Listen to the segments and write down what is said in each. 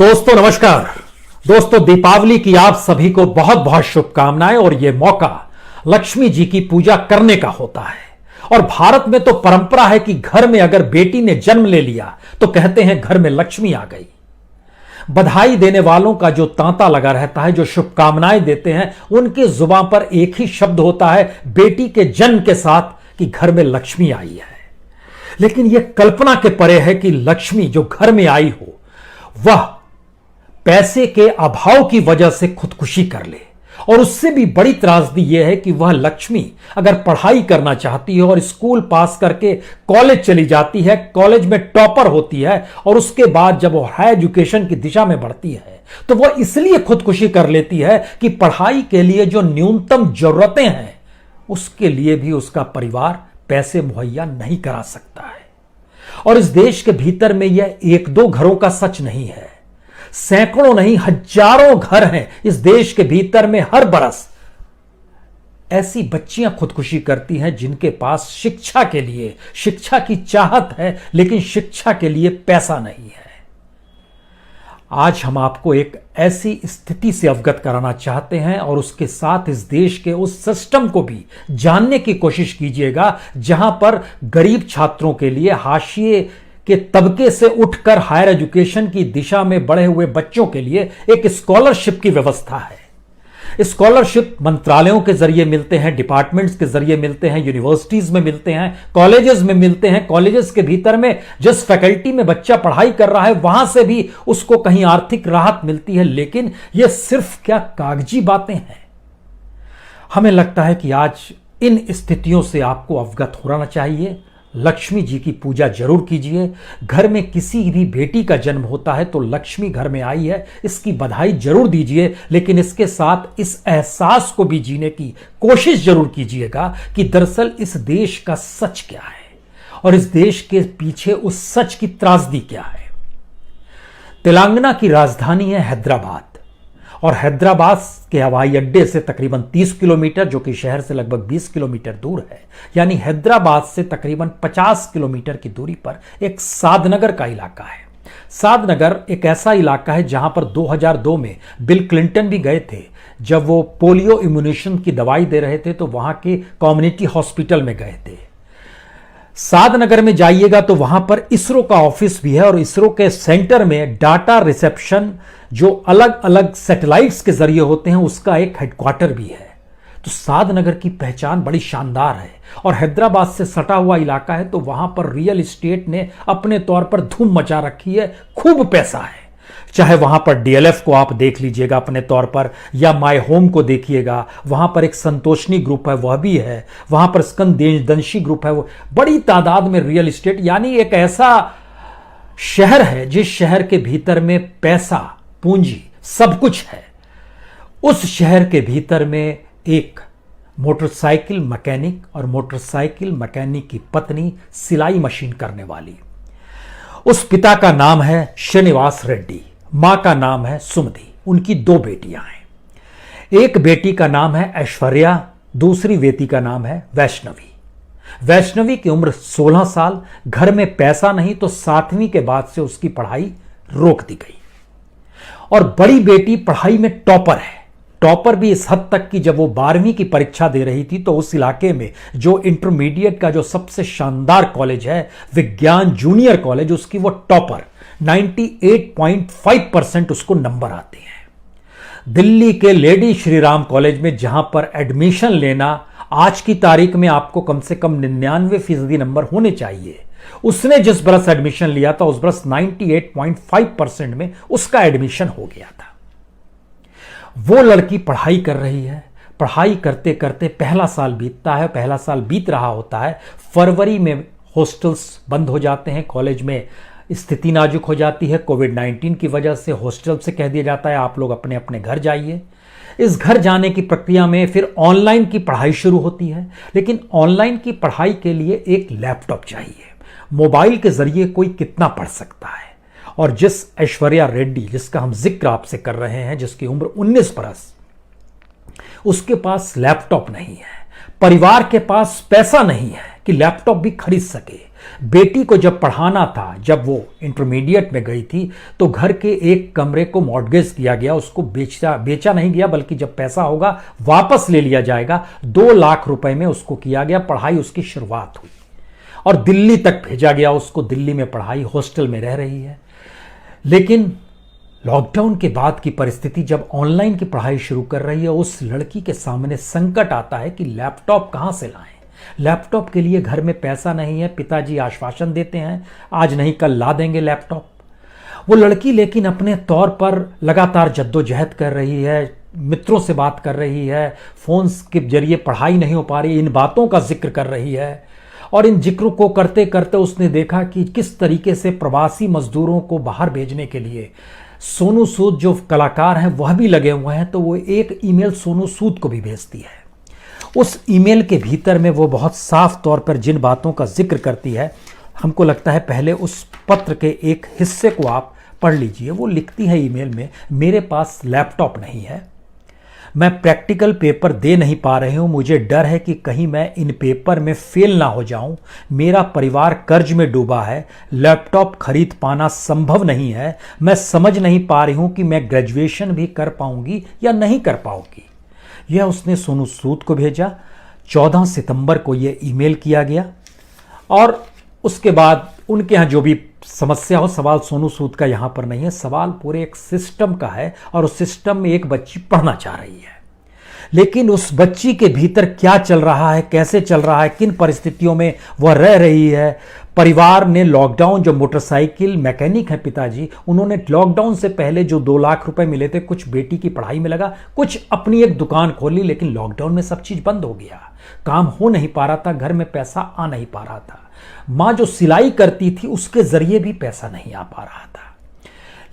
दोस्तों नमस्कार। दोस्तों दीपावली की आप सभी को बहुत बहुत शुभकामनाएं। और यह मौका लक्ष्मी जी की पूजा करने का होता है। और भारत में तो परंपरा है कि घर में अगर बेटी ने जन्म ले लिया तो कहते हैं घर में लक्ष्मी आ गई। बधाई देने वालों का जो तांता लगा रहता है, जो शुभकामनाएं देते हैं, उनकी जुबान पर एक ही शब्द होता है बेटी के जन्म के साथ कि घर में लक्ष्मी आई है। लेकिन यह कल्पना के परे है कि लक्ष्मी जो घर में आई हो वह पैसे के अभाव की वजह से खुदकुशी कर ले। और उससे भी बड़ी त्रासदी यह है कि वह लक्ष्मी अगर पढ़ाई करना चाहती है और स्कूल पास करके कॉलेज चली जाती है, कॉलेज में टॉपर होती है, और उसके बाद जब वो हाई एजुकेशन की दिशा में बढ़ती है तो वह इसलिए खुदकुशी कर लेती है कि पढ़ाई के लिए जो न्यूनतम जरूरतें हैं उसके लिए भी उसका परिवार पैसे मुहैया नहीं करा सकता है। और इस देश के भीतर में यह एक दो घरों का सच नहीं है, सैकड़ों नहीं हजारों घर हैं इस देश के भीतर में। हर बरस ऐसी बच्चियां खुदकुशी करती हैं जिनके पास शिक्षा के लिए, शिक्षा की चाहत है लेकिन शिक्षा के लिए पैसा नहीं है। आज हम आपको एक ऐसी स्थिति से अवगत कराना चाहते हैं और उसके साथ इस देश के उस सिस्टम को भी जानने की कोशिश कीजिएगा जहां पर गरीब छात्रों के लिए, हाशिए के तबके से उठकर हायर एजुकेशन की दिशा में बढ़े हुए बच्चों के लिए एक स्कॉलरशिप की व्यवस्था है। स्कॉलरशिप मंत्रालयों के जरिए मिलते हैं, डिपार्टमेंट्स के जरिए मिलते हैं, यूनिवर्सिटीज में मिलते हैं, कॉलेजेस में मिलते हैं। कॉलेजेस के भीतर में जिस फैकल्टी में बच्चा पढ़ाई कर रहा है वहां से भी उसको कहीं आर्थिक राहत मिलती है। लेकिन यह सिर्फ क्या कागजी बातें हैं? हमें लगता है कि आज इन स्थितियों से आपको अवगत होना चाहिए। लक्ष्मी जी की पूजा जरूर कीजिए। घर में किसी भी बेटी का जन्म होता है तो लक्ष्मी घर में आई है, इसकी बधाई जरूर दीजिए। लेकिन इसके साथ इस एहसास को भी जीने की कोशिश जरूर कीजिएगा कि दरअसल इस देश का सच क्या है और इस देश के पीछे उस सच की त्रासदी क्या है। तेलंगाना की राजधानी है हैदराबाद और हैदराबाद के हवाई अड्डे से तकरीबन 30 किलोमीटर, जो कि शहर से लगभग 20 किलोमीटर दूर है, यानी हैदराबाद से तकरीबन 50 किलोमीटर की दूरी पर एक सादनगर का इलाका है। सादनगर एक ऐसा इलाका है जहां पर 2002 में बिल क्लिंटन भी गए थे। जब वो पोलियो इम्यूनेशन की दवाई दे रहे थे तो वहां के कम्युनिटी हॉस्पिटल में गए थे। सादनगर में जाइएगा तो वहां पर इसरो का ऑफिस भी है और इसरो के सेंटर में डाटा रिसेप्शन, जो अलग अलग सैटेलाइट्स के जरिए होते हैं, उसका एक हेडक्वार्टर भी है। तो सादनगर की पहचान बड़ी शानदार है और हैदराबाद से सटा हुआ इलाका है तो वहां पर रियल एस्टेट ने अपने तौर पर धूम मचा रखी है, खूब पैसा है। चाहे वहां पर डीएलएफ को आप देख लीजिएगा अपने तौर पर, या माय होम को देखिएगा, वहां पर एक संतोषनी ग्रुप है वह भी है, वहां पर स्कंददंशी ग्रुप है, वो बड़ी तादाद में रियल एस्टेट, यानी एक ऐसा शहर है जिस शहर के भीतर में पैसा, पूंजी, सब कुछ है। उस शहर के भीतर में एक मोटरसाइकिल मैकेनिक और मोटरसाइकिल मैकेनिक की पत्नी सिलाई मशीन करने वाली, उस पिता का नाम है श्रीनिवास रेड्डी, मां का नाम है सुमति। उनकी दो बेटियां हैं। एक बेटी का नाम है ऐश्वर्या, दूसरी बेटी का नाम है वैष्णवी। वैष्णवी की उम्र 16 साल। घर में पैसा नहीं तो 7वीं के बाद से उसकी पढ़ाई रोक दी गई। और बड़ी बेटी पढ़ाई में टॉपर है। टॉपर भी इस हद तक कि जब वो 12वीं की परीक्षा दे रही थी तो उस इलाके में जो इंटरमीडिएट का जो सबसे शानदार कॉलेज है, विज्ञान जूनियर कॉलेज, उसकी वो टॉपर, 98.5% उसको नंबर आते हैं। दिल्ली के लेडी श्रीराम कॉलेज में जहां पर एडमिशन लेना आज की तारीख में आपको कम से कम 99% नंबर होने चाहिए, उसने जिस बरस एडमिशन लिया था उस बरस 98.5% में उसका एडमिशन हो गया था। वो लड़की पढ़ाई कर रही है। पढ़ाई करते करते पहला साल बीतता है, पहला साल बीत रहा होता है। फरवरी में हॉस्टल्स बंद हो जाते हैं, कॉलेज में स्थिति नाजुक हो जाती है। कोविड-19 की वजह से हॉस्टल से कह दिया जाता है आप लोग अपने अपने घर जाइए। इस घर जाने की प्रक्रिया में फिर ऑनलाइन की पढ़ाई शुरू होती है। लेकिन ऑनलाइन की पढ़ाई के लिए एक लैपटॉप चाहिए। मोबाइल के जरिए कोई कितना पढ़ सकता है? और जिस ऐश्वर्या रेड्डी जिसका हम जिक्र आपसे कर रहे हैं, जिसकी उम्र 19 बरस, उसके पास लैपटॉप नहीं है, परिवार के पास पैसा नहीं है कि लैपटॉप भी खरीद सके। बेटी को जब पढ़ाना था, जब वो इंटरमीडिएट में गई थी, तो घर के एक कमरे को मॉर्टगेज किया गया, उसको बेचा नहीं गया, बल्कि जब पैसा होगा वापस ले लिया जाएगा। 2 लाख रुपए में उसको किया गया, पढ़ाई उसकी शुरुआत हुई और दिल्ली तक भेजा गया उसको। दिल्ली में पढ़ाई, हॉस्टल में रह रही है। लेकिन लॉकडाउन के बाद की परिस्थिति, जब ऑनलाइन की पढ़ाई शुरू कर रही है, उस लड़की के सामने संकट आता है कि लैपटॉप कहां से लाएं। लैपटॉप के लिए घर में पैसा नहीं है। पिताजी आश्वासन देते हैं आज नहीं कल ला देंगे लैपटॉप। वो लड़की लेकिन अपने तौर पर लगातार जद्दोजहद कर रही है, मित्रों से बात कर रही है, फोन के जरिए पढ़ाई नहीं हो पा रही, इन बातों का जिक्र कर रही है। और इन जिक्र को करते करते उसने देखा कि किस तरीके से प्रवासी मजदूरों को बाहर भेजने के लिए सोनू सूद जो कलाकार हैं वह भी लगे हुए हैं। तो वो एक ईमेल सोनू सूद को भी भेजती है। उस ईमेल के भीतर में वो बहुत साफ तौर पर जिन बातों का जिक्र करती है, हमको लगता है पहले उस पत्र के एक हिस्से को आप पढ़ लीजिए। वो लिखती है ईमेल में, मेरे पास लैपटॉप नहीं है, मैं प्रैक्टिकल पेपर दे नहीं पा रही हूं, मुझे डर है कि कहीं मैं इन पेपर में फेल ना हो जाऊं, मेरा परिवार कर्ज में डूबा है, लैपटॉप खरीद पाना संभव नहीं है, मैं समझ नहीं पा रही हूं कि मैं ग्रेजुएशन भी कर पाऊंगी या नहीं कर पाऊंगी। यह उसने सोनू सूद को भेजा। 14 सितंबर को यह ईमेल किया गया और उसके बाद उनके यहाँ जो भी समस्या हो, सवाल सोनू सूद का यहाँ पर नहीं है, सवाल पूरे एक सिस्टम का है। और उस सिस्टम में एक बच्ची पढ़ना चाह रही है, लेकिन उस बच्ची के भीतर क्या चल रहा है, कैसे चल रहा है, किन परिस्थितियों में वह रह रही है। परिवार ने लॉकडाउन, जो मोटरसाइकिल मैकेनिक है पिताजी, उन्होंने लॉकडाउन से पहले जो 2 लाख रुपए मिले थे, कुछ बेटी की पढ़ाई में लगा, कुछ अपनी एक दुकान खोली। लेकिन लॉकडाउन में सब चीज बंद हो गया, काम हो नहीं पा रहा था, घर में पैसा आ नहीं पा रहा था। मां जो सिलाई करती थी उसके जरिए भी पैसा नहीं आ पा रहा था।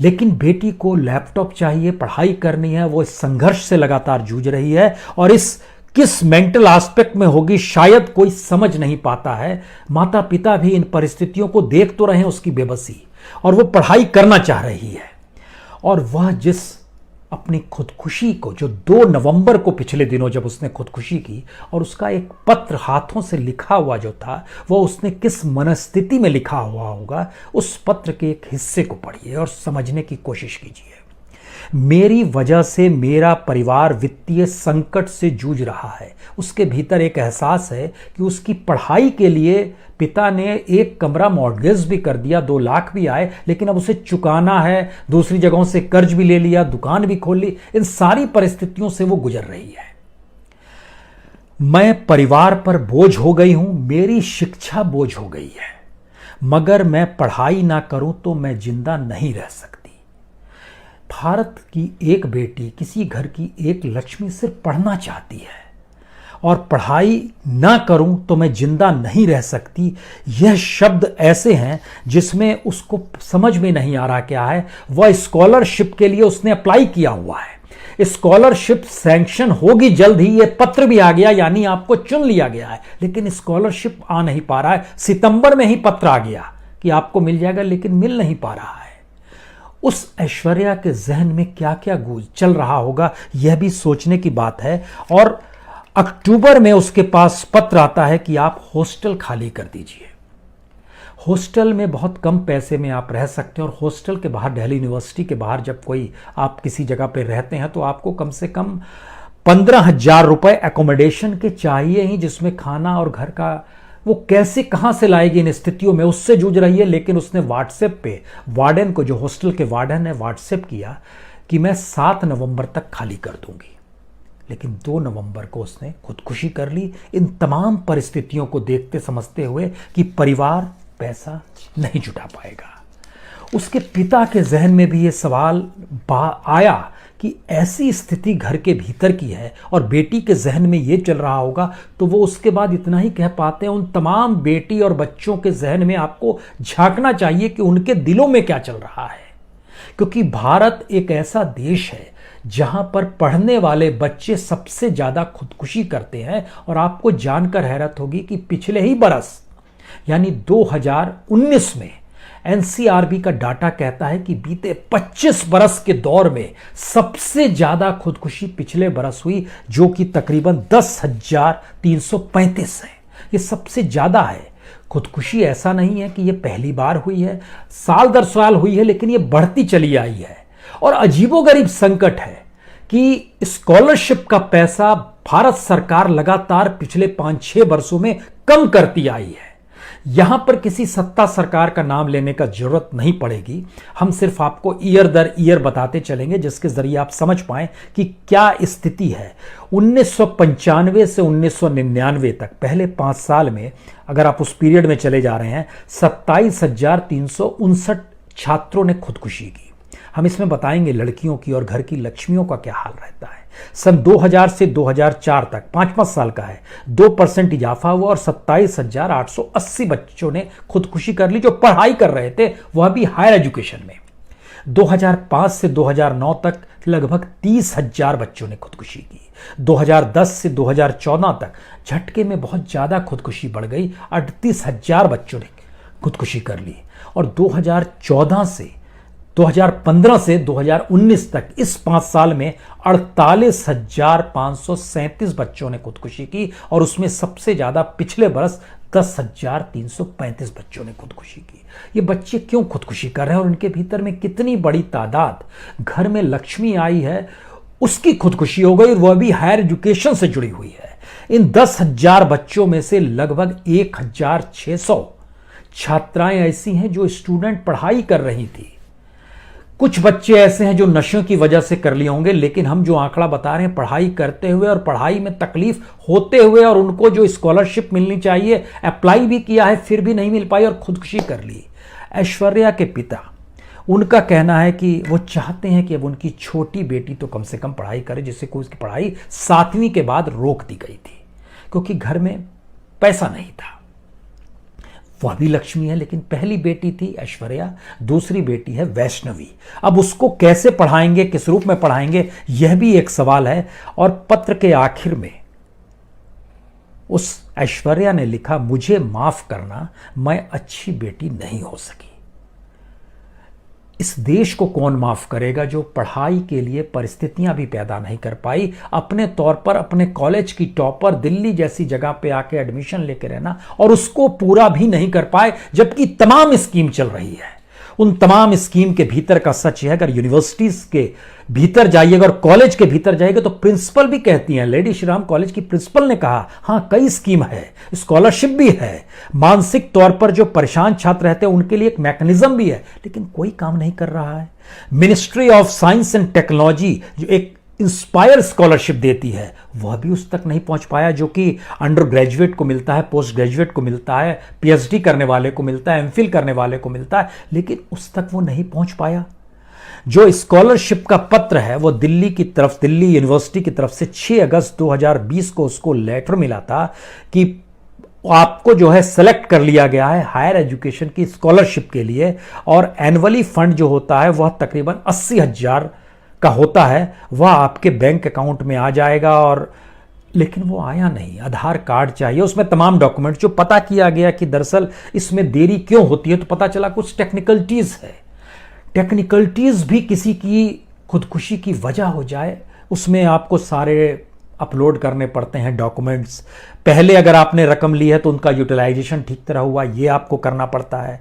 लेकिन बेटी को लैपटॉप चाहिए, पढ़ाई करनी है, वो इस संघर्ष से लगातार जूझ रही है। और इस किस मेंटल एस्पेक्ट में होगी शायद कोई समझ नहीं पाता है। माता पिता भी इन परिस्थितियों को देख तो रहे हैं, उसकी बेबसी, और वो पढ़ाई करना चाह रही है। और वह जिस अपनी खुदकुशी को, जो 2 नवंबर को पिछले दिनों जब उसने खुदकुशी की, और उसका एक पत्र हाथों से लिखा हुआ जो था, वह उसने किस मनस्थिति में लिखा हुआ होगा, उस पत्र के एक हिस्से को पढ़िए और समझने की कोशिश कीजिए। मेरी वजह से मेरा परिवार वित्तीय संकट से जूझ रहा है। उसके भीतर एक एहसास है कि उसकी पढ़ाई के लिए पिता ने एक कमरा मॉर्टगेज भी कर दिया, 2 लाख भी आए, लेकिन अब उसे चुकाना है, दूसरी जगहों से कर्ज भी ले लिया, दुकान भी खोल ली। इन सारी परिस्थितियों से वो गुजर रही है। मैं परिवार पर बोझ हो गई हूं, मेरी शिक्षा बोझ हो गई है, मगर मैं पढ़ाई ना करूं तो मैं जिंदा नहीं रह सकती। भारत की एक बेटी, किसी घर की एक लक्ष्मी सिर्फ पढ़ना चाहती है, और पढ़ाई ना करूं तो मैं जिंदा नहीं रह सकती। यह शब्द ऐसे हैं जिसमें उसको समझ में नहीं आ रहा क्या है। वह स्कॉलरशिप के लिए उसने अप्लाई किया हुआ है, स्कॉलरशिप सैंक्शन होगी जल्द ही, यह पत्र भी आ गया, यानी आपको चुन लिया गया है, लेकिन स्कॉलरशिप आ नहीं पा रहा है। सितंबर में ही पत्र आ गया कि आपको मिल जाएगा, लेकिन मिल नहीं पा रहा है। उस ऐश्वर्या के जहन में क्या क्या गूंज चल रहा होगा, यह भी सोचने की बात है। और अक्टूबर में उसके पास पत्र आता है कि आप हॉस्टल खाली कर दीजिए। हॉस्टल में बहुत कम पैसे में आप रह सकते हैं, और हॉस्टल के बाहर, दिल्ली यूनिवर्सिटी के बाहर जब कोई आप किसी जगह पे रहते हैं तो आपको कम से कम 15,000 रुपए एकोमोडेशन के चाहिए ही, जिसमें खाना और घर का वो कैसे कहां से लाएगी इन स्थितियों में, उससे जूझ रही है। लेकिन उसने व्हाट्सएप पे वार्डन को, जो हॉस्टल के वार्डन है, व्हाट्सएप किया कि मैं 7 नवंबर तक खाली कर दूंगी। लेकिन 2 नवंबर को उसने खुदकुशी कर ली, इन तमाम परिस्थितियों को देखते समझते हुए कि परिवार पैसा नहीं जुटा पाएगा। उसके पिता के जहन में भी ये सवाल आया कि ऐसी स्थिति घर के भीतर की है, और बेटी के जहन में ये चल रहा होगा, तो वो उसके बाद इतना ही कह पाते हैं, उन तमाम बेटी और बच्चों के जहन में आपको झांकना चाहिए कि उनके दिलों में क्या चल रहा है। क्योंकि भारत एक ऐसा देश है जहां पर पढ़ने वाले बच्चे सबसे ज्यादा खुदकुशी करते हैं। और आपको जानकर हैरत होगी कि पिछले ही बरस, यानी 2019 में, एनसीआरबी का डाटा कहता है कि बीते 25 बरस के दौर में सबसे ज्यादा खुदकुशी पिछले बरस हुई, जो कि तकरीबन 10,335 है। ये सबसे ज्यादा है। खुदकुशी ऐसा नहीं है कि ये पहली बार हुई है, साल दर साल हुई है, लेकिन ये बढ़ती चली आई है। और अजीबोगरीब संकट है कि स्कॉलरशिप का पैसा भारत सरकार लगातार पिछले 5-6 वर्षों में कम करती आई है। यहां पर किसी सत्ता सरकार का नाम लेने का जरूरत नहीं पड़ेगी, हम सिर्फ आपको ईयर दर ईयर बताते चलेंगे जिसके जरिए आप समझ पाएं कि क्या स्थिति है। 1995 से 1999 तक पहले 5 साल में अगर आप उस पीरियड में चले जा रहे हैं, 27,359 छात्रों ने खुदकुशी की। हम इसमें बताएंगे लड़कियों की और घर की लक्ष्मियों का क्या हाल रहता है। सन 2000 से 2004 तक 5-5 साल का है, 2% इजाफा हुआ और 27,880 बच्चों ने खुदकुशी कर ली जो पढ़ाई कर रहे थे, वह भी हायर एजुकेशन में। 2005 से 2009 तक लगभग 30,000 बच्चों ने खुदकुशी की। 2010 से 2014 तक झटके में बहुत ज्यादा खुदकुशी बढ़ गई, 38,000 बच्चों ने खुदकुशी कर ली। और 2015 से 2019 तक इस 5 साल में 48,537 बच्चों ने खुदकुशी की और उसमें सबसे ज्यादा पिछले बरस 10,335 बच्चों ने खुदकुशी की। ये बच्चे क्यों खुदकुशी कर रहे हैं और उनके भीतर में कितनी बड़ी तादाद घर में लक्ष्मी आई है उसकी खुदकुशी हो गई, और वह भी हायर एजुकेशन से जुड़ी हुई है। इन 10,000 बच्चों में से लगभग 1,600 छात्राएं ऐसी हैं जो स्टूडेंट पढ़ाई कर रही थी। कुछ बच्चे ऐसे हैं जो नशों की वजह से कर लिए होंगे, लेकिन हम जो आंकड़ा बता रहे हैं पढ़ाई करते हुए और पढ़ाई में तकलीफ होते हुए, और उनको जो स्कॉलरशिप मिलनी चाहिए अप्लाई भी किया है फिर भी नहीं मिल पाई और खुदकुशी कर ली। ऐश्वर्या के पिता, उनका कहना है कि वो चाहते हैं कि अब उनकी छोटी बेटी तो कम से कम पढ़ाई करे, जिससे कोई उसकी पढ़ाई 7वीं के बाद रोक दी गई थी क्योंकि घर में पैसा नहीं था। वह भी लक्ष्मी है, लेकिन पहली बेटी थी ऐश्वर्या, दूसरी बेटी है वैष्णवी। अब उसको कैसे पढ़ाएंगे, किस रूप में पढ़ाएंगे, यह भी एक सवाल है। और पत्र के आखिर में उस ऐश्वर्या ने लिखा, मुझे माफ करना, मैं अच्छी बेटी नहीं हो सकी। इस देश को कौन माफ करेगा जो पढ़ाई के लिए परिस्थितियां भी पैदा नहीं कर पाई। अपने तौर पर अपने कॉलेज की टॉपर दिल्ली जैसी जगह पे आके एडमिशन लेके रहना और उसको पूरा भी नहीं कर पाए, जबकि तमाम स्कीम चल रही है। उन तमाम स्कीम के भीतर का सच है, अगर यूनिवर्सिटीज के भीतर जाइएगा और कॉलेज के भीतर जाइएगा तो प्रिंसिपल भी कहती हैं, लेडी श्री राम कॉलेज की प्रिंसिपल ने कहा, हाँ कई स्कीम है, स्कॉलरशिप भी है, मानसिक तौर पर जो परेशान छात्र रहते हैं उनके लिए एक मैकेनिज्म भी है, लेकिन कोई काम नहीं कर रहा है। Ministry of science and technology जो एक इंस्पायर स्कॉलरशिप देती है वह भी उस तक नहीं पहुंच पाया, जो कि अंडर ग्रेजुएट को मिलता है, पोस्ट ग्रेजुएट को मिलता है, पीएचडी करने वाले को मिलता है, एमफिल करने वाले को मिलता है, लेकिन उस तक वो नहीं पहुंच पाया। जो स्कॉलरशिप का पत्र है वो दिल्ली यूनिवर्सिटी की तरफ से 6 अगस्त 2020 को उसको लेटर मिला था कि आपको जो है सेलेक्ट कर लिया गया है हायर एजुकेशन की स्कॉलरशिप के लिए, और एनुअली फंड जो होता है वह तकरीबन 80,000 का होता है, वह आपके बैंक अकाउंट में आ जाएगा। और लेकिन वो आया नहीं। आधार कार्ड चाहिए, उसमें तमाम डॉक्यूमेंट। जो पता किया गया कि दरअसल इसमें देरी क्यों होती है तो पता चला कुछ टेक्निकलिटीज है। टेक्निकलिटीज भी किसी की खुदकुशी की वजह हो जाए, उसमें आपको सारे अपलोड करने पड़ते हैं डॉक्यूमेंट्स। पहले अगर आपने रकम ली है तो उनका यूटिलाइजेशन ठीक तरह हुआ, ये आपको करना पड़ता है।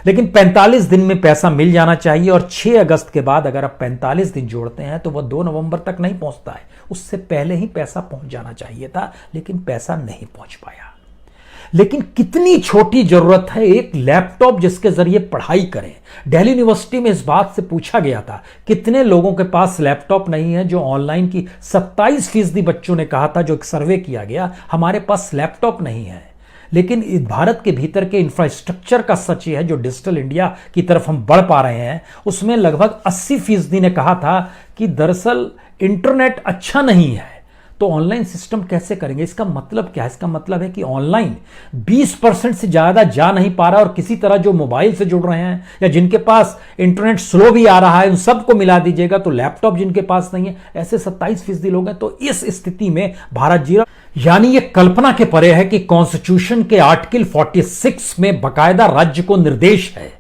लेकिन 45 दिन में पैसा मिल जाना चाहिए, और 6 अगस्त के बाद अगर आप 45 दिन जोड़ते हैं तो वह 2 नवंबर तक नहीं पहुंचता है। उससे पहले ही पैसा पहुंच जाना चाहिए था, लेकिन पैसा नहीं पहुंच पाया। लेकिन कितनी छोटी जरूरत है एक लैपटॉप जिसके जरिए पढ़ाई करें। दिल्ली यूनिवर्सिटी में इस बात से पूछा गया था कितने लोगों के पास लैपटॉप नहीं है, जो ऑनलाइन की 27% बच्चों ने कहा था, जो एक सर्वे किया गया, हमारे पास लैपटॉप नहीं है। लेकिन भारत के भीतर के इंफ्रास्ट्रक्चर का सच है, जो डिजिटल इंडिया की तरफ हम बढ़ पा रहे हैं, उसमें लगभग 80% ने कहा था कि दरअसल इंटरनेट अच्छा नहीं है, तो ऑनलाइन सिस्टम कैसे करेंगे। इसका मतलब क्या है? इसका मतलब है कि ऑनलाइन 20% से ज्यादा जा नहीं पा रहा, और किसी तरह जो मोबाइल से जुड़ रहे हैं या जिनके पास इंटरनेट स्लो भी आ रहा है, उन सबको मिला दीजिएगा तो लैपटॉप जिनके पास नहीं है, ऐसे 27% लोग हैं। तो इस स्थिति में भारत जी रहा, यानी ये कल्पना के परे है कि कॉन्स्टिट्यूशन के आर्टिकल 46 में बकायदा राज्य को निर्देश है,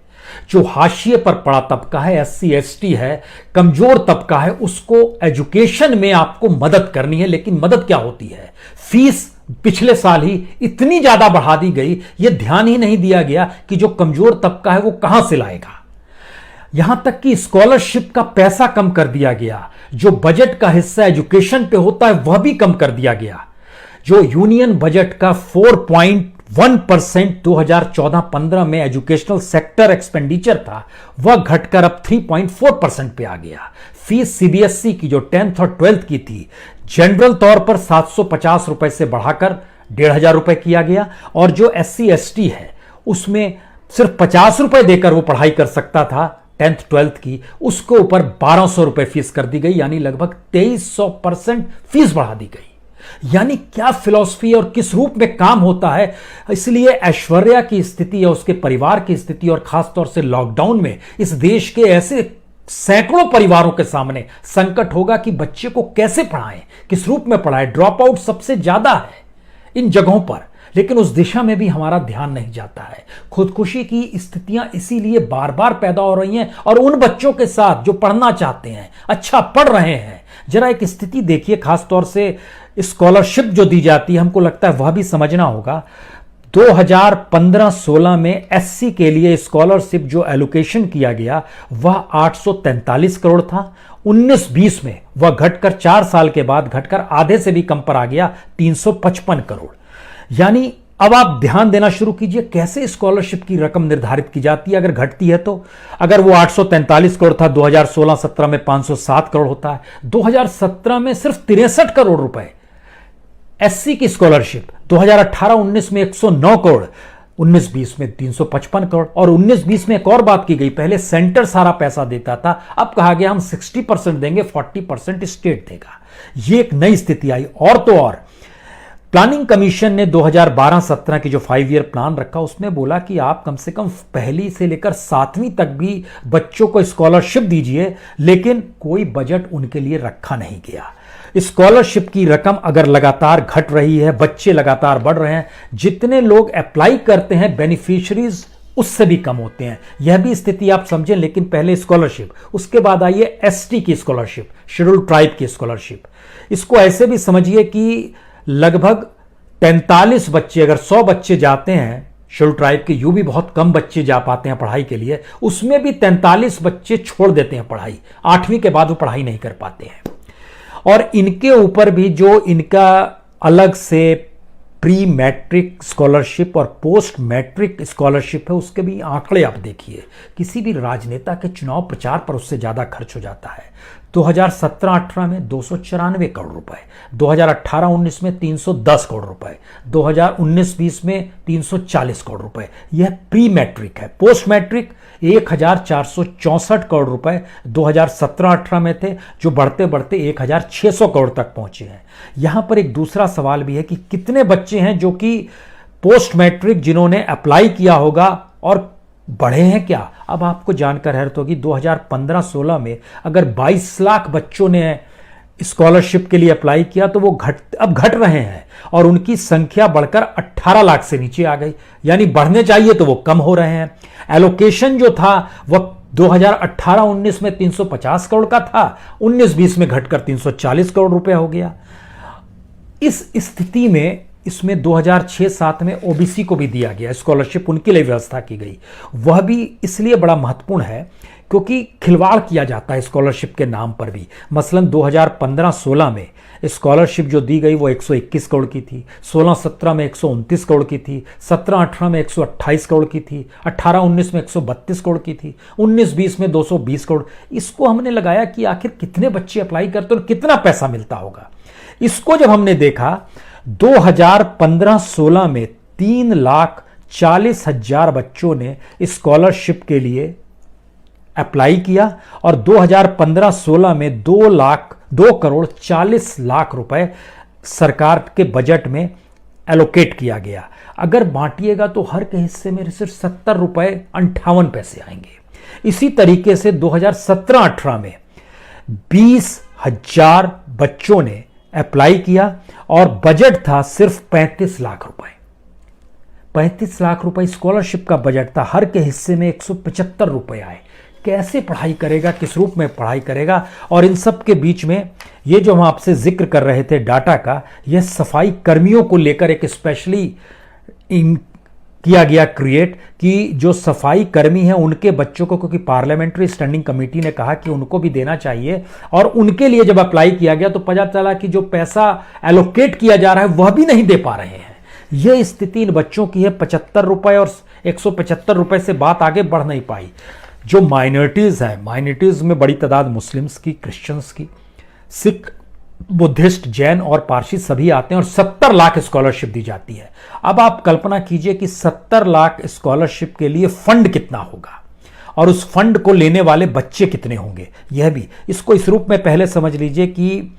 जो हाशिए पर पड़ा तबका है, SC ST है, कमजोर तबका है, उसको एजुकेशन में आपको मदद करनी है। लेकिन मदद क्या होती है? फीस पिछले साल ही इतनी ज्यादा बढ़ा दी गई, यह ध्यान ही नहीं दिया गया कि जो कमजोर तबका है वो कहां से लाएगा। यहां तक कि स्कॉलरशिप का पैसा कम कर दिया गया, जो बजट का हिस्सा एजुकेशन पे होता है वह भी कम कर दिया गया। जो यूनियन बजट का 4.1% 2014-15 में एजुकेशनल सेक्टर एक्सपेंडिचर था, वह घटकर अब 3.4% पे आ गया। फीस सीबीएसई की जो 10th और 12th की थी, जनरल तौर पर 750 रुपए से बढ़ाकर 1,500 रुपए किया गया, और जो SC ST है उसमें सिर्फ 50 रुपए देकर वो पढ़ाई कर सकता था 10th 12th की, उसके ऊपर 1,200 रुपए फीस कर दी गई, यानी लगभग 2300% फीस बढ़ा दी गई। यानी क्या फिलॉसफी और किस रूप में काम होता है। इसलिए ऐश्वर्या की स्थिति या उसके परिवार की स्थिति, और खासतौर से लॉकडाउन में इस देश के ऐसे सैकड़ों परिवारों के सामने संकट होगा कि बच्चे को कैसे पढ़ाएं, किस रूप में पढ़ाएं। ड्रॉप आउट सबसे ज्यादा है इन जगहों पर, लेकिन उस दिशा में भी हमारा ध्यान नहीं जाता है। खुदकुशी की स्थितियां इसीलिए बार बार पैदा हो रही हैं, और उन बच्चों के साथ जो पढ़ना चाहते हैं, अच्छा पढ़ रहे हैं। जरा एक स्थिति देखिए, खासतौर से स्कॉलरशिप जो दी जाती है, हमको लगता है वह भी समझना होगा। 2015-16 में एससी के लिए स्कॉलरशिप जो एलोकेशन किया गया वह 843 करोड़ था। 19-20 में वह घटकर 4 साल के बाद घटकर आधे से भी कम पर आ गया, 355 करोड़। यानी अब आप ध्यान देना शुरू कीजिए कैसे स्कॉलरशिप की रकम निर्धारित की जाती है अगर घटती है तो। अगर वो 843 करोड़ था, 2016-17 में 507 करोड़ होता है। 2017 में सिर्फ 63 करोड़ रुपए एससी की स्कॉलरशिप, 2018-19 में 109 करोड़, 19-20 में 355 करोड़। और 19-20 में एक और बात की गई, पहले सेंटर सारा पैसा देता था, अब कहा गया हम 60% देंगे, 40% स्टेट देगा। यह एक नई स्थिति आई। और तो और प्लानिंग कमीशन ने 2012-17 की जो 5 ईयर प्लान रखा, उसमें बोला कि आप कम से कम पहली से लेकर 7वीं तक भी बच्चों को स्कॉलरशिप दीजिए, लेकिन कोई बजट उनके लिए रखा नहीं गया। स्कॉलरशिप की रकम अगर लगातार घट रही है, बच्चे लगातार बढ़ रहे हैं, जितने लोग अप्लाई करते हैं बेनिफिशियरीज उससे भी कम होते हैं। यह भी स्थिति आप समझें। लेकिन पहले स्कॉलरशिप, उसके बाद आइए एसटी की स्कॉलरशिप, शेड्यूल्ड ट्राइब की स्कॉलरशिप। इसको ऐसे भी समझिए कि लगभग 43 बच्चे, अगर 100 बच्चे जाते हैं शेड्यूल्ड ट्राइब के, यूं भी बहुत कम बच्चे जा पाते हैं पढ़ाई के लिए, उसमें भी 43 बच्चे छोड़ देते हैं पढ़ाई, 8वीं के बाद वो पढ़ाई नहीं कर पाते हैं। और इनके ऊपर भी जो इनका अलग से प्री मैट्रिक स्कॉलरशिप और पोस्ट मैट्रिक स्कॉलरशिप है, उसके भी आंकड़े आप देखिए। किसी भी राजनेता के चुनाव प्रचार पर उससे ज्यादा खर्च हो जाता है। 2017-18 में 294 करोड़ रुपए, 2018-19 में 310 करोड़ रुपए, 2019-20 में 340 करोड़ रुपए। यह प्री मैट्रिक है। पोस्ट मैट्रिक 1,464 करोड़ रुपए 2017-18 में थे, जो बढ़ते बढ़ते 1,600 करोड़ तक पहुंचे हैं। यहां पर एक दूसरा सवाल भी है कि कितने बच्चे हैं जो कि पोस्ट मैट्रिक जिन्होंने अप्लाई किया होगा और बढ़े हैं क्या। अब आपको जानकर हैरत होगी, 2015-16 में अगर 22 लाख बच्चों ने स्कॉलरशिप के लिए अप्लाई किया तो वो अब घट रहे हैं, और उनकी संख्या बढ़कर 18 लाख से नीचे आ गई। यानी बढ़ने चाहिए तो वो कम हो रहे हैं। एलोकेशन जो था वह 2018-19 में 350 करोड़ का था, 19-20 में घटकर 340 करोड़ रुपए हो गया। इस स्थिति में इसमें 2006-7 में ओबीसी को भी दिया गया स्कॉलरशिप, उनके लिए व्यवस्था की गई। वह भी इसलिए बड़ा महत्वपूर्ण है क्योंकि खिलवाड़ किया जाता है स्कॉलरशिप के नाम पर भी। मसलन 2015-16 में स्कॉलरशिप जो दी गई वो 121 करोड़ की थी, 16-17 में 129 करोड़ की थी, 17-18 में 128 करोड़ की थी, 18-19 में 132 करोड़ की थी, 19-20 में 220 करोड़। इसको हमने लगाया कि आखिर कितने बच्चे अप्लाई करते और कितना पैसा मिलता होगा। इसको जब हमने देखा 2015-16 में 3,40,000 बच्चों ने स्कॉलरशिप के लिए अप्लाई किया, और 2015-16 में 2,40,00,000 रुपए सरकार के बजट में एलोकेट किया गया। अगर बांटिएगा तो हर के हिस्से में सिर्फ 70 रुपए 58 पैसे आएंगे। इसी तरीके से 2017-18 में 20,000 बच्चों ने अप्लाई किया और बजट था सिर्फ 35 लाख रुपए। 35 लाख रुपए स्कॉलरशिप का बजट था, हर के हिस्से में 175 रुपए आए। कैसे पढ़ाई करेगा, किस रूप में पढ़ाई करेगा। और इन सब के बीच में ये जो हम आपसे जिक्र कर रहे थे डाटा का, यह सफाई कर्मियों को लेकर एक स्पेशली किया गया क्रिएट कि जो सफाई कर्मी हैं उनके बच्चों को, क्योंकि पार्लियामेंट्री स्टैंडिंग कमेटी ने कहा कि उनको भी देना चाहिए, और उनके लिए जब अप्लाई किया गया तो पता चला कि जो पैसा एलोकेट किया जा रहा है वह भी नहीं दे पा रहे हैं। यह स्थिति इन बच्चों की है। 75 रुपए और 175 रुपए से बात आगे बढ़ नहीं पाई। जो माइनॉरिटीज है, माइनॉरिटीज में बड़ी तादाद मुस्लिम्स की, क्रिश्चियंस की, सिख, बुद्धिस्ट, जैन और पारसी सभी आते हैं, और 70 लाख स्कॉलरशिप दी जाती है। अब आप कल्पना कीजिए कि 70 लाख स्कॉलरशिप के लिए फंड कितना होगा और उस फंड को लेने वाले बच्चे कितने होंगे। यह भी, इसको इस रूप में पहले समझ लीजिए कि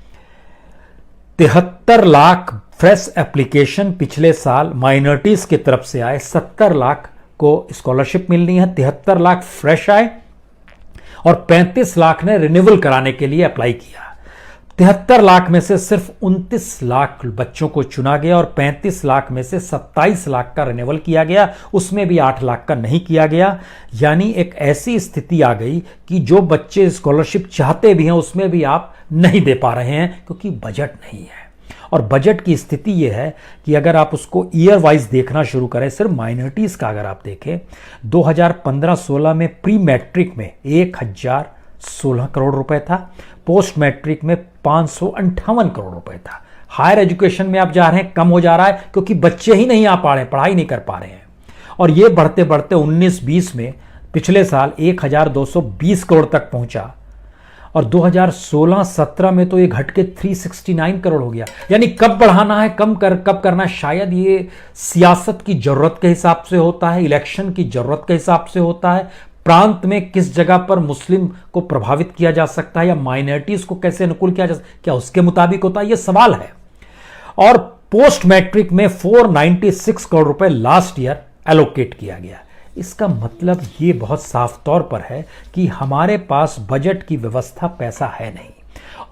73 लाख फ्रेश एप्लीकेशन पिछले साल माइनॉरिटीज की तरफ से आए, 70 लाख को स्कॉलरशिप मिलनी है, 73 लाख फ्रेश आए और 35 लाख ने रिन्यूअल कराने के लिए अप्लाई किया। 73 लाख में से सिर्फ 29 लाख बच्चों को चुना गया और 35 लाख में से 27 लाख का रिन्यूअल किया गया, उसमें भी 8 लाख का नहीं किया गया। यानी एक ऐसी स्थिति आ गई कि जो बच्चे स्कॉलरशिप चाहते भी हैं उसमें भी आप नहीं दे पा रहे हैं क्योंकि बजट नहीं है। और बजट की स्थिति यह है कि अगर आप उसको ईयर वाइज देखना शुरू करें, सिर्फ माइनॉरिटीज का अगर आप देखें, 2015-16 में प्री मैट्रिक में 1016 करोड़ रुपए था, पोस्ट मैट्रिक में 558 करोड़ रुपए था। हायर एजुकेशन में आप जा रहे हैं, कम हो जा रहा है क्योंकि बच्चे ही नहीं आ पा रहे हैं, पढ़ाई नहीं कर पा रहे हैं। और ये बढ़ते बढ़ते 19-20 में पिछले साल 1220 करोड़ तक पहुंचा और 2016-17 में तो ये घट के 369 करोड़ हो गया। यानी कब बढ़ाना है, कब करना है, शायद ये सियासत की जरूरत के हिसाब से होता है, इलेक्शन की जरूरत के हिसाब से होता है, प्रांत में किस जगह पर मुस्लिम को प्रभावित किया जा सकता है या माइनॉरिटीज को कैसे अनुकूल किया जा सकता है, क्या उसके मुताबिक होता है, यह सवाल है। और पोस्ट मैट्रिक में 496 करोड़ रुपए लास्ट ईयर एलोकेट किया गया। इसका मतलब ये बहुत साफ तौर पर है कि हमारे पास बजट की व्यवस्था, पैसा है नहीं।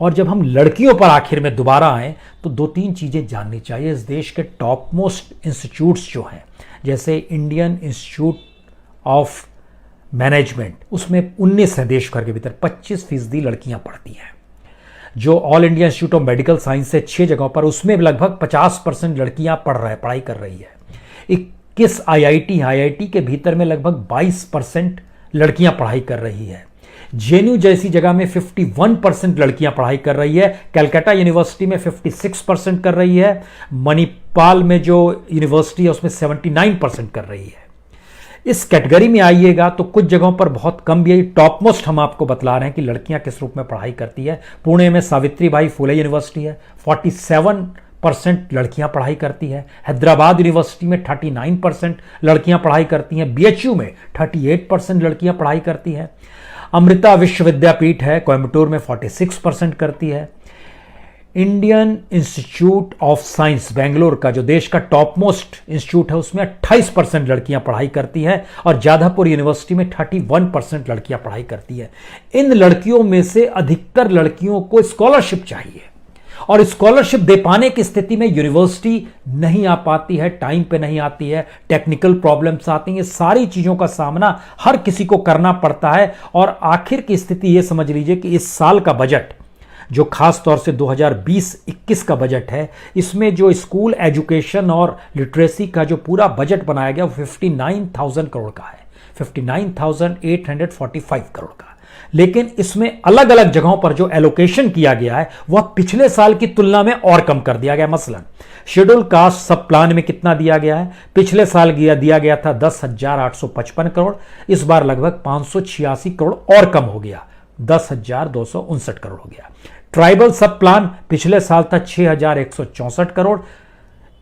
और जब हम लड़कियों पर आखिर में दोबारा आए तो 2-3 चीजें जाननी चाहिए। इस देश के टॉप मोस्ट इंस्टीट्यूट्स जो हैं, जैसे इंडियन इंस्टीट्यूट ऑफ मैनेजमेंट, उसमें 19 है देश भर के भीतर, 25% लड़कियां पढ़ती हैं। जो all India institute of medical science है 6 जगहों पर, उसमें लगभग 50% लड़कियां पढ़ाई कर रही है। 21 आईआईटी के भीतर में लगभग 22% लड़कियां पढ़ाई कर रही है। जेएनयू जैसी जगह में 51% लड़कियां पढ़ाई कर रही है। कलकत्ता यूनिवर्सिटी में 56% कर रही है। मणिपाल में जो यूनिवर्सिटी है उसमें 79% कर रही है। इस कैटेगरी में आइएगा तो कुछ जगहों पर बहुत कम भी है। टॉप मोस्ट हम आपको बतला रहे हैं कि लड़कियां किस रूप में पढ़ाई करती है। पुणे में सावित्रीबाई फुले यूनिवर्सिटी है, 47% लड़कियां पढ़ाई करती है। हैदराबाद यूनिवर्सिटी में 39% लड़कियां पढ़ाई करती हैं। बीएचयू में 38% लड़कियां पढ़ाई करती हैं। अमृता विश्व विद्यापीठ है कोयम्बटूर में 46% करती है। Indian institute of science Bangalore का, जो देश का टॉप मोस्ट इंस्टीट्यूट है, उसमें 28% लड़कियां पढ़ाई करती हैं। और जादवपुर यूनिवर्सिटी में 31% लड़कियां पढ़ाई करती है। इन लड़कियों में से अधिकतर लड़कियों को स्कॉलरशिप चाहिए और स्कॉलरशिप दे पाने की स्थिति में यूनिवर्सिटी नहीं आ पाती है, टाइम पे नहीं आती है, टेक्निकल प्रॉब्लम्स आती हैं। सारी चीजों का सामना हर किसी को करना पड़ता है। और आखिर की स्थिति यह समझ लीजिए कि इस साल का बजट, जो खास तौर से 2020-21 का बजट है, इसमें जो स्कूल एजुकेशन और लिटरेसी का जो पूरा बजट बनाया गया वो 59,000 करोड़ का है, 59,845 करोड़ का। लेकिन इसमें अलग अलग जगहों पर जो एलोकेशन किया गया है वह पिछले साल की तुलना में और कम कर दिया गया। मसलन शेड्यूल कास्ट सब प्लान में कितना दिया गया है, पिछले साल दिया गया था 10,855 करोड़, इस बार लगभग 586 करोड़ और कम हो गया, 10,259 करोड़ हो गया। ट्राइबल सब प्लान पिछले साल था 6,164 करोड़,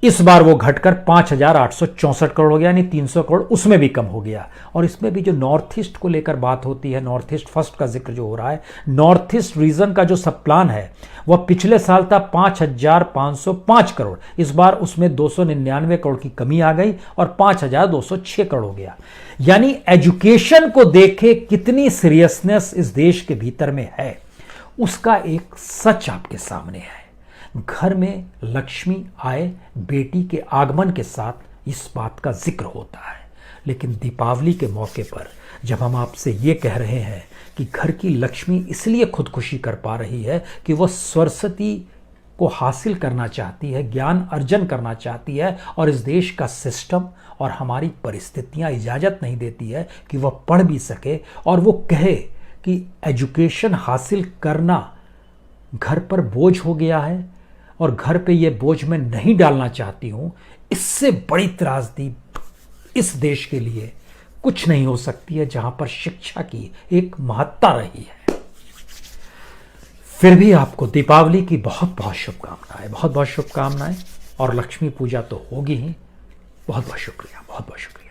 इस बार वो घटकर 5,864 करोड़ हो गया, यानी 300 करोड़ उसमें भी कम हो गया। और इसमें भी जो नॉर्थ ईस्ट को लेकर बात होती है, नॉर्थ ईस्ट फर्स्ट का जिक्र जो हो रहा है, नॉर्थ ईस्ट रीजन का जो सब प्लान है वह पिछले साल था 5,505 करोड़, इस बार उसमें 299 करोड़ की कमी आ गई और 5,206 करोड़ हो गया। यानी एजुकेशन को देखे कितनी सीरियसनेस इस देश के भीतर में है, उसका एक सच आपके सामने है। घर में लक्ष्मी आए, बेटी के आगमन के साथ इस बात का जिक्र होता है। लेकिन दीपावली के मौके पर जब हम आपसे ये कह रहे हैं कि घर की लक्ष्मी इसलिए खुदकुशी कर पा रही है कि वह सरस्वती को हासिल करना चाहती है, ज्ञान अर्जन करना चाहती है, और इस देश का सिस्टम और हमारी परिस्थितियां इजाज़त नहीं देती है कि वह पढ़ भी सके, और वो कहे कि एजुकेशन हासिल करना घर पर बोझ हो गया है और घर पे ये बोझ मैं नहीं डालना चाहती हूं, इससे बड़ी त्रासदी इस देश के लिए कुछ नहीं हो सकती है जहां पर शिक्षा की एक महत्ता रही है। फिर भी आपको दीपावली की बहुत बहुत शुभकामनाएं, बहुत बहुत शुभकामनाएं, और लक्ष्मी पूजा तो होगी ही। बहुत बहुत शुक्रिया, बहुत बहुत शुक्रिया।